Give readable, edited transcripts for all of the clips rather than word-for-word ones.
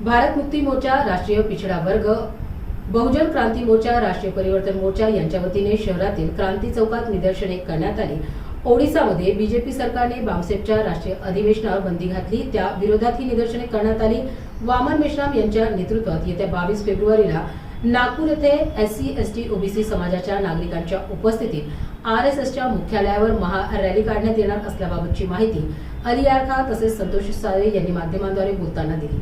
भारत मुक्ती मोर्चा, राष्ट्रीय पिछड़ा वर्ग, बहुजन क्रांती मोर्चा, राष्ट्रीय परिवर्तन मोर्चा यांच्या वतीने शहरातील क्रांती चौकात निदर्शने करण्यात आली। ओडिसामध्ये बीजेपी सरकारने बामसेपच्या राष्ट्रीय अधिवेशनावर बंदी घातली, त्या विरोधात ही निदर्शने करण्यात आली। वामन मेश्राम यांच्या नेतृत्वात येत्या 22 फेब्रुवारीला नागपूर येथे SC/ST OBC समाजाच्या नागरिकांच्या उपस्थितीत RSSच्या मुख्यालयावर महारॅली काढण्यात येणार असल्याबाबतची माहिती अली यार खान तसेच संतोष साळे यांनी माध्यमांद्वारे बोलताना दिली।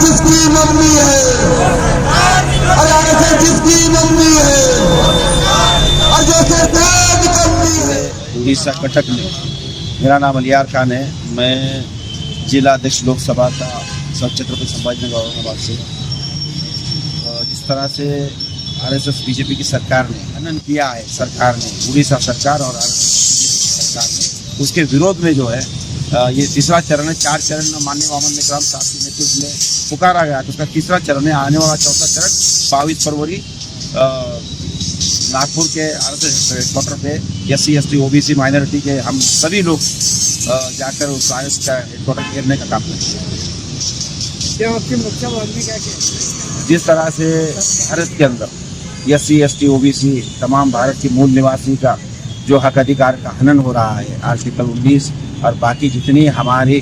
जिसकी मम्मी है, जिसकी मम्मी है और जो सरकार निकलनी है। उड़ीसा कटक में मेरा नाम अली यार खान है। मैं जिला अध्यक्ष लोकसभा का सब छत्रपति संभाजीनगर औरंगाबाद से। जिस तरह से RSS बीजेपी की सरकार ने खनन किया है, सरकार ने, उड़ीसा सरकार और RSS सरकार ने, उसके विरोध में जो है ये तीसरा चरण है। 4 चरण में माननीय वामन मेश्राम साहब के नेतृत्व में पुकारा गया, तो उसका तीसरा चरण है। आने वाला चौथा चरण 22 फरवरी नागपुर के RSS हेडक्वार्टर पे SC/ST OBC माइनॉरिटी के हम सभी लोग जाकर उस RSS का हेडक्वार्टर घेरने का काम करेंगे। क्या आपकी मुख्य मांग क्या है? जिस तरह से भारत के अंदर SC/ST OBC तमाम भारत के मूल निवासी का जो हक अधिकार का हनन हो रहा है, आर्टिकल 19 और बाकी जितनी हमारे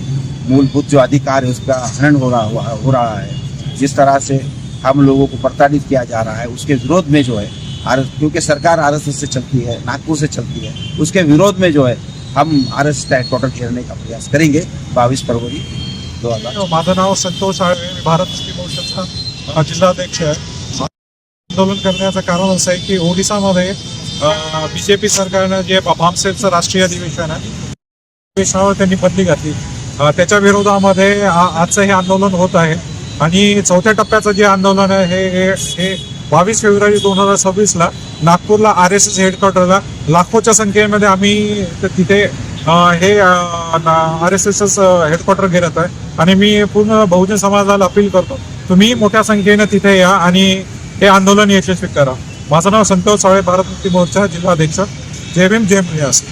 मूलभूत जो अधिकार है उसका हनन हो रहा है, जिस तरह से हम लोगों को प्रताड़ित किया जा रहा है, उसके विरोध में जो है क्योंकि सरकार RSS से चलती है, नागपुर से चलती है, उसके विरोध में जो है हम RSS का हेडक्वार्टर घेरने का प्रयास करेंगे 22 फरवरी 2000। माझं नाव संतोष साळे, भारत मुक्ती मोर्चाचा जिल्हाध्यक्ष आहे। आंदोलन करण्याचं कारण असं आहे की ओडिसामध्ये बीजेपी सरकारनं जे बामसेपचं राष्ट्रीय अधिवेशन आहे, अधिवेशनावर त्यांनी बंदी घातली। त्याच्या विरोधामध्ये आजचं हे आंदोलन होत आहे आणि चौथ्या टप्प्याचं जे आंदोलन आहे हे 22 फेब्रुवारी 2026ला नागपूरला RSS हेडक्वार्टरला लाखोच्या संख्येमध्ये आम्ही तिथे हे RSS हेडक्वार्टर घेरत आहे आणि मी पूर्ण बहुजन समाजाला अपील करतो, तुम्ही मोठ्या संख्येने तिथे या आणि हे आंदोलन यशस्वी करा। माझं नाव संतोष साळे, भारत मुक्ती मोर्चा जिल्हाध्यक्ष। जय भीम, जय प्रयास।